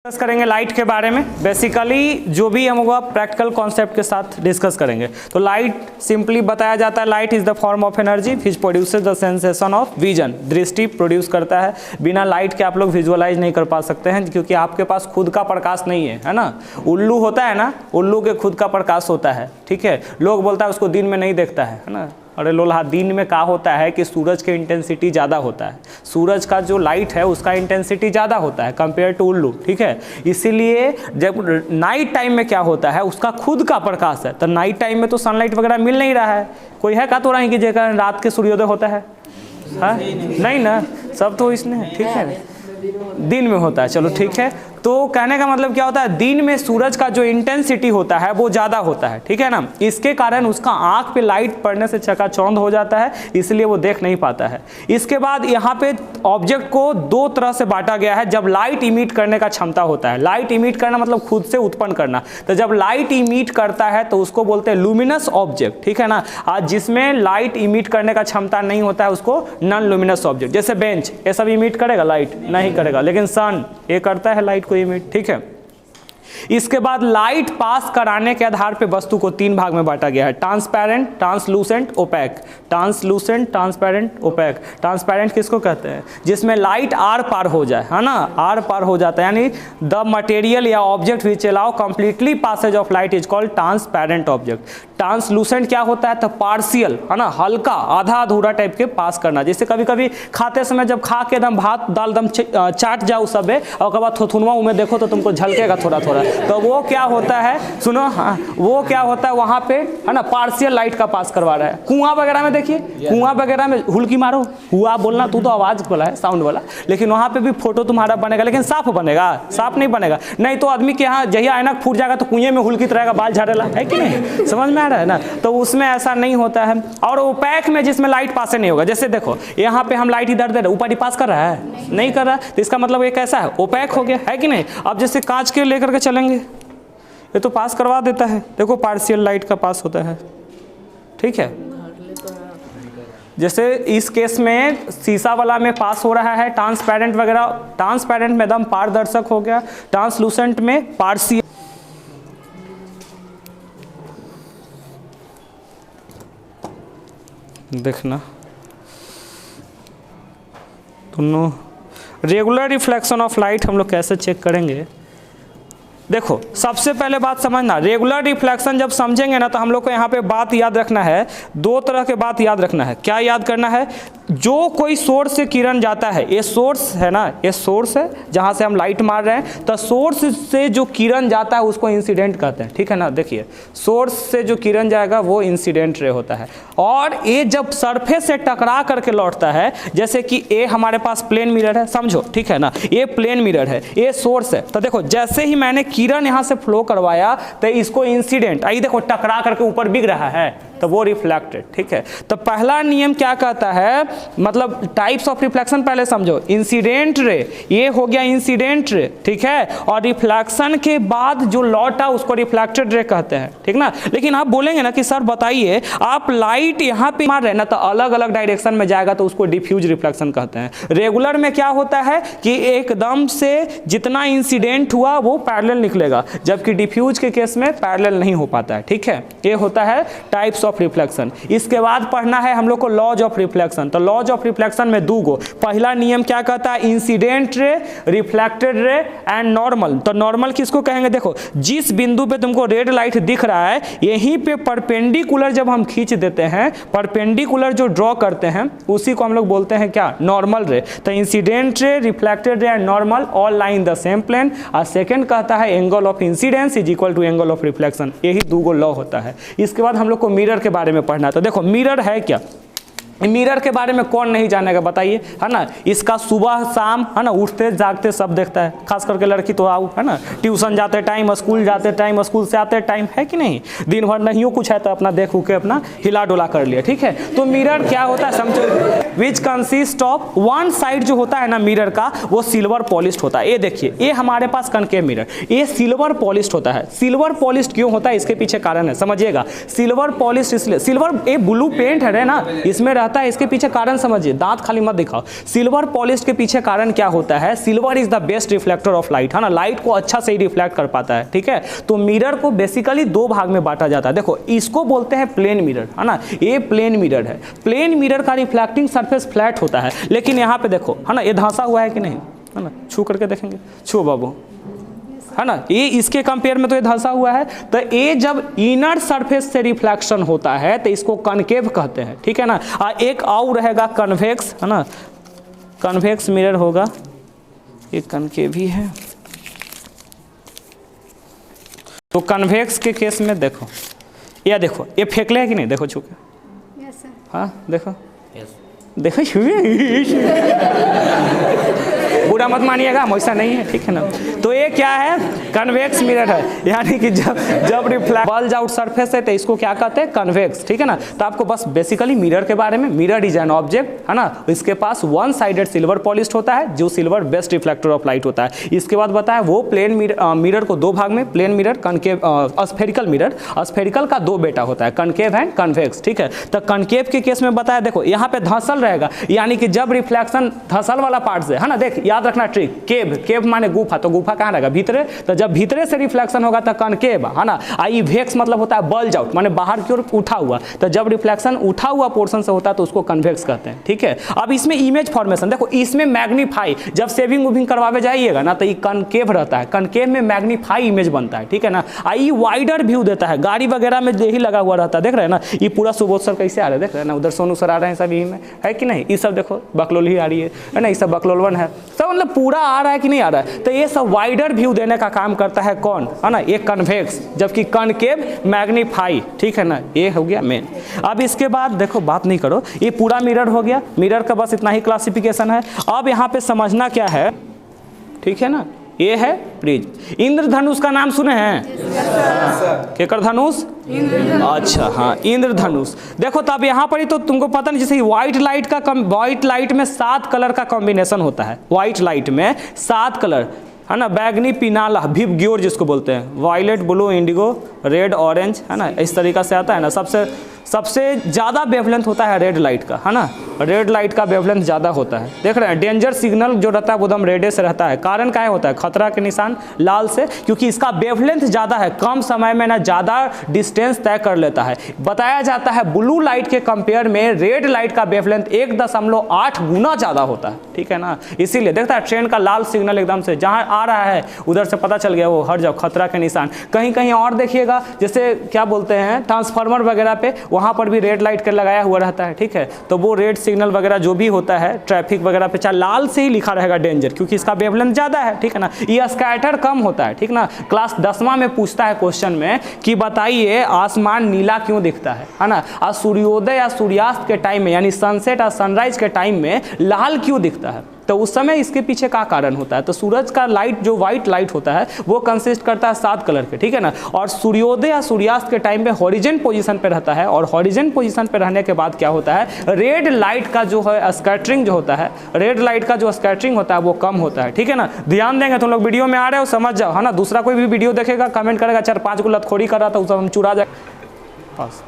Discuss करेंगे light के बारे में। बेसिकली जो भी हम होगा प्रैक्टिकल कॉन्सेप्ट के साथ डिस्कस करेंगे। तो लाइट सिंपली बताया जाता है, light is the form of energy which produces the sensation of vision. दृष्टि प्रोड्यूस करता है। बिना लाइट के आप लोग विजुअलाइज नहीं कर पा सकते हैं, क्योंकि आपके पास खुद का प्रकाश नहीं है ना। उल्लू होता है ना, उल्लू के खुद का प्रकाश होता है, ठीक है। लोग बोलता है उसको दिन में नहीं देखता है ना। अरे लोल्हा, दिन में क्या होता है कि सूरज के इंटेंसिटी ज़्यादा होता है, सूरज का जो लाइट है उसका इंटेंसिटी ज़्यादा होता है कंपेयर टू उल्लू, ठीक है। इसीलिए जब नाइट टाइम में क्या होता है, उसका खुद का प्रकाश है, तो नाइट टाइम में तो सनलाइट वगैरह मिल नहीं रहा है। कोई है का तो रही कि जगह रात के सूर्योदय होता है, नहीं ना, सब तो इसने, ठीक है, दिन में होता है। चलो ठीक है, तो कहने का मतलब क्या होता है, दिन में सूरज का जो इंटेंसिटी होता है वो ज़्यादा होता है, ठीक है ना। इसके कारण उसका आंख पे लाइट पड़ने से चकाचौंध हो जाता है, इसलिए वो देख नहीं पाता है। इसके बाद यहाँ पे ऑब्जेक्ट को दो तरह से बांटा गया है। जब लाइट इमिट करने का क्षमता होता है, लाइट इमिट करना मतलब खुद से उत्पन्न करना, तो जब लाइट इमिट करता है तो उसको बोलते हैं लुमिनस ऑब्जेक्ट, ठीक है ना। आज जिसमें लाइट इमिट करने का क्षमता नहीं होता है उसको नॉन लुमिनस ऑब्जेक्ट। जैसे बेंच, ये सब इमिट करेगा लाइट? नहीं करेगा, लेकिन सन ये करता है लाइट को इमिट, ठीक है। इसके बाद लाइट पास कराने के आधार पे वस्तु को तीन भाग में बांटा गया है, transparent, translucent, opaque. Translucent, transparent, opaque. Transparent किसको कहते हैं? जिसमें लाइट आर पार हो जाए, है ना, आर पार हो जाता है, यानी द मटेरियल या object which allow completely passage of light is called transparent object. Translucent क्या होता है, तो पार्शियल, है ना, हल्का, आधा अधूरा टाइप के पास करना। जैसे कभी कभी खाते समय जब खा के एकदम भात दाल एकदम चाट जाओ सब, और उसके बाद थोथुनवा में देखो तो तुमको झलकेगा थोड़ा थोड़ा, तो वो क्या होता है, सुनो, हाँ, वो क्या होता है वहाँ पे, है ना, पार्शियल लाइट का पास करवा रहा है। कुआं वगैरह में देखिए, कुआं वगैरह में हुल्की मारो, हुआ बोलना, तू तो आवाज वाला है, साउंड वाला, लेकिन वहाँ पे भी फोटो तुम्हारा बनेगा, लेकिन साफ बनेगा, साफ नहीं बनेगा। नहीं तो आदमी के यहाँ जहिया ऐनक फूट जाएगा तो कुएं में हुल्की रहेगा, बाल झाड़ेला, है कि नहीं, समझ में आ रहा है ना। तो उसमें ऐसा नहीं होता है। और ओपैक में जिसमें लाइट पास नहीं होगा, जैसे देखो यहाँ पे हम लाइट इधर दे रहे, ऊपर ही पास कर रहा है, नहीं कर रहा, तो इसका मतलब ये कैसा है, ओपैक हो गया, है कि नहीं। अब जैसे कांच के लेकर के चलेंगे, ये तो पास करवा देता है, देखो पार्शियल लाइट का पास होता है, ठीक है। जैसे इस केस में शीशा वाला में पास हो रहा है, ट्रांसपेरेंट वगैरह, ट्रांसपेरेंट में एकदम पारदर्शक हो गया, ट्रांसलूसेंट में पार्शियल। देखना दोनों रेगुलर रिफ्लेक्शन ऑफ लाइट हम लोग कैसे चेक करेंगे। देखो सबसे पहले बात समझना, रेगुलर रिफ्लेक्शन जब समझेंगे ना तो हम लोग को यहाँ पे बात याद रखना है, दो तरह के बात याद रखना है। क्या याद करना है, जो कोई सोर्स से किरण जाता है, ये सोर्स है ना, ये सोर्स है जहाँ से हम लाइट मार रहे हैं, तो सोर्स से जो किरण जाता है उसको इंसिडेंट कहते हैं, ठीक है ना। देखिए सोर्स से जो किरण जाएगा वो इंसिडेंट रे होता है, और ये जब सरफेस से टकरा करके लौटता है, जैसे कि ये हमारे पास प्लेन मिरर है, समझो, ठीक है ना, ये प्लेन मिरर है, ये सोर्स है। तो देखो जैसे ही मैंने किरण यहां से फ्लो करवाया तो इसको इंसिडेंट, आई देखो टकरा करके ऊपर बिग रहा है, तो वो रिफ्लेक्टेड, ठीक है। तो पहला नियम क्या कहता है, मतलब टाइप्स ऑफ रिफ्लेक्शन पहले समझो। इंसिडेंट रे, ये हो गया इंसिडेंट रे, ठीक है, और रिफ्लेक्शन के बाद जो लौटा उसको रिफ्लेक्टेड रे कहते हैं, ठीक ना। लेकिन आप बोलेंगे ना कि सर बताइए, आप लाइट यहाँ पे मार रहे हैं ना, तो अलग अलग डायरेक्शन में जाएगा तो उसको डिफ्यूज रिफ्लेक्शन कहते हैं। रेगुलर में क्या होता है कि एकदम से जितना इंसिडेंट हुआ वो पैरेलल निकलेगा, जबकि डिफ्यूज के केस में पैरेलल नहीं हो पाता है, ठीक है। ये होता है टाइप्स ऑफ रिफ्लेक्शन। इसके बाद पढ़ना है हम लोग को लॉज ऑफ रिफ्लेक्शन। तो लॉज ऑफ रिफ्लेक्शन में दो गो, पहला नियम क्या कहता है, incident ray, reflected ray and normal. तो नॉर्मल किसको कहेंगे, देखो जिस बिंदु पे तुमको रेड लाइट दिख रहा है, यहीं पे परपेंडिकुलर जब हम खींच देते हैं, परपेंडिकुलर जो ड्रॉ करते हैं उसी को हम लोग बोलते हैं क्या, नॉर्मल रे। तो incident ray, reflected ray and normal all lie in the same plane. और सेकंड कहता है angle of incidence is equal to angle of reflection. यही दो गो लॉ होता है। इसके बाद हम लोग को मिरर के बारे में पढ़ना। तो देखो मिरर है क्या, मिरर के बारे में कौन नहीं जानेगा बताइए, है ना। इसका सुबह शाम, है ना, उठते जागते सब देखता है, खास करके लड़की तो आओ, है ना, ट्यूशन जाते टाइम, स्कूल जाते टाइम, स्कूल से आते टाइम, है कि नहीं। दिन भर नहीं हो कुछ है तो अपना देख के अपना हिला डोला कर लिया, ठीक है। तो मिरर क्या होता है समझो, which consist of one side जो होता है ना मिरर का, वो सिल्वर पॉलिश्ड होता है। ये देखिए, ये हमारे पास कनकेव मिरर, ये सिल्वर पॉलिश्ड होता है। सिल्वर पॉलिश्ड क्यों होता है, इसके पीछे कारण है, समझिएगा। सिल्वर पॉलिश्ड इसलिए, सिल्वर ये ब्लू पेंट है ना, इसमें रहता है, इसके पीछे कारण समझिए, दांत खाली मत दिखाओ। सिल्वर पॉलिश के पीछे कारण क्या होता है, silver is the best reflector of light, है ना, लाइट को अच्छा से ही रिफ्लेक्ट कर पाता है, ठीक है। तो मिरर को बेसिकली दो भाग में बांटा जाता है। देखो इसको बोलते हैं प्लेन मिरर, है ना, ये प्लेन मिरर है। प्लेन मिरर का रिफ्लेक्टिंग सरफेस फ्लैट होता है, लेकिन यहाँ पे देखो, है ना, ये धंसा हुआ है कि नहीं, है ना, छू करके देखेंगे, छू बाबू, है ना, ये इसके कंपेयर में तो ये धंसा हुआ है। तो ये जब इनर सरफेस से रिफ्लेक्शन होता है तो इसको कनकेव कहते हैं, ठीक है ना। एक और रहेगा कन्वेक्स, है ना, कन्वेक्स मिरर होगा, ये कनकेव ही है। तो कन्वेक्स के केस में देखो, या देखो ये फेंकले है कि नहीं, देखो छू के, यस सर, हाँ देखो, देखो बुरा मत मानिएगा, हम ऐसा नहीं है, ठीक है ना। तो ये क्या है, कन्वेक्स मिरर है, यानी कि जब रिफ्लेक्ट बल्ज आउट सरफेस है तो इसको क्या कहते हैं, कन्वेक्स, ठीक है ना। तो आपको बस बेसिकली मिरर के बारे में, मिरर इज एन ऑब्जेक्ट, है ना, इसके पास वन साइडेड सिल्वर पॉलिश्ड होता है, जो silver best reflector of light होता है। इसके बाद बताया वो प्लेन मिरर को दो भाग में, plane mirror, concave, spherical mirror, spherical का दो बेटा होता है, कनकेव एंड कन्वेक्स, ठीक है। तो कनकेव के केस में बताया, देखो यहाँ पे धंसल रहेगा, यानी कि जब रिफ्लेक्शन धंसल वाला पार्ट से, है ना, देख याद रखना ट्रिक, केव, केव माने गुफा, तो गुफा कहाँ रहेगा, भीतरे, तो जब भीतरे से रिफ्लेक्शन होगा तो कनकेव, है ना। इवेक्स मतलब होता है बल्ज आउट, माने बाहर की ओर उठा हुआ, तो जब रिफ्लेक्शन उठा हुआ पोर्शन से होता है तो उसको कन्वेक्स कहते हैं, ठीक है। अब इसमें इमेज फॉर्मेशन देखो, इसमें मैग्नीफाई, जब सेविंग उविंग करवावे जाइएगा ना तो ये कनकेव रहता है, कनकेव में मैग्नीफाई इमेज बनता है, ठीक है ना। ये वाइडर व्यू देता है, गाड़ी वगैरह में यही लगा हुआ रहता है, देख रहे हैं ना, ये पूरा सुबोध सर कैसे आ रहे हैं, देख रहे हैं ना, उधर सोनू सर आ रहे हैं, सब यही में है कि नहीं, ये सब देखो बकलोल ही आ रही है ना, ये सब बकलोलवन है, सब मतलब पूरा आ रहा है कि नहीं आ रहा है। तो ये सब वाइडर व्यू देने का काम करता है कौन, है ना, ये कन्वेक्स, जबकि कनकेव मैग्नीफाई, ठीक है ना, ये हो गया मेन। अब इसके बाद देखो, बात नहीं करो, ये पूरा मिरर हो गया, मिरर का बस इतना ही क्लासिफिकेशन है। अब यहाँ पे समझना क्या है, ठीक है ना, ये है प्रिज्म। इंद्रधनुष का नाम सुने हैं, केकर धनुष, अच्छा हाँ, इंद्रधनुष। देखो तब यहाँ पर ही तो तुमको पता नहीं, जैसे व्हाइट लाइट में 7 कलर का कॉम्बिनेशन होता है, व्हाइट लाइट में 7 कलर, है ना, बैगनी, पिनाला, विव ग्योर जिसको बोलते हैं, violet, blue, indigo, red, orange, है ना, इस तरीका से आता है ना। सबसे ज़्यादा वेवलेंथ होता है रेड लाइट का, है ना, रेड लाइट का वेवलेंथ ज़्यादा होता है, देख रहे हैं। डेंजर सिग्नल जो रहता है वो एकदम रेडे से रहता है, कारण क्या होता है, खतरा के निशान लाल से, क्योंकि इसका वेवलेंथ ज़्यादा है, कम समय में ना ज़्यादा डिस्टेंस तय कर लेता है। बताया जाता है ब्लू लाइट के कंपेयर में रेड लाइट का वेवलेंथ 1.8 गुना ज़्यादा होता है, ठीक है ना। इसीलिए देखता है ट्रेन का लाल सिग्नल एकदम से जहाँ आ रहा है उधर से पता चल गया वो हट जाओ, खतरा के निशान। कहीं कहीं और देखिएगा, जैसे क्या बोलते हैं ट्रांसफार्मर वगैरह पे, वहाँ पर भी रेड लाइट का लगाया हुआ रहता है, ठीक है। तो वो रेड सिग्नल वगैरह जो भी होता है ट्रैफिक वगैरह पे, चाहे लाल से ही लिखा रहेगा डेंजर, क्योंकि इसका वेवलेंथ ज़्यादा है, ठीक है ना। ये स्कैटर कम होता है, ठीक ना। क्लास 10वां में पूछता है क्वेश्चन में कि बताइए आसमान नीला क्यों दिखता है ना, और सूर्योदय या सूर्यास्त के टाइम में, यानी सनसेट और सनराइज के टाइम में लाल क्यों दिखता है, तो उस समय इसके पीछे का कारण होता है। तो सूरज का लाइट जो व्हाइट लाइट होता है वो कंसिस्ट करता है 7 कलर के, ठीक है ना। और सूर्योदय या सूर्यास्त के टाइम पे हॉरिजन पोजीशन पे रहता है, और हॉरिजन पोजीशन पे रहने के बाद क्या होता है, रेड लाइट का जो है स्कैटरिंग जो होता है, रेड लाइट का जो स्कैटरिंग होता है वो कम होता है, ठीक है ना। ध्यान देंगे, तुम लोग वीडियो में आ रहे हो समझ जाओ, है ना। दूसरा कोई भी वीडियो देखेगा कमेंट करेगा 4-5 को लतखोरी कर रहा था, उसे हम चुरा जाए बस।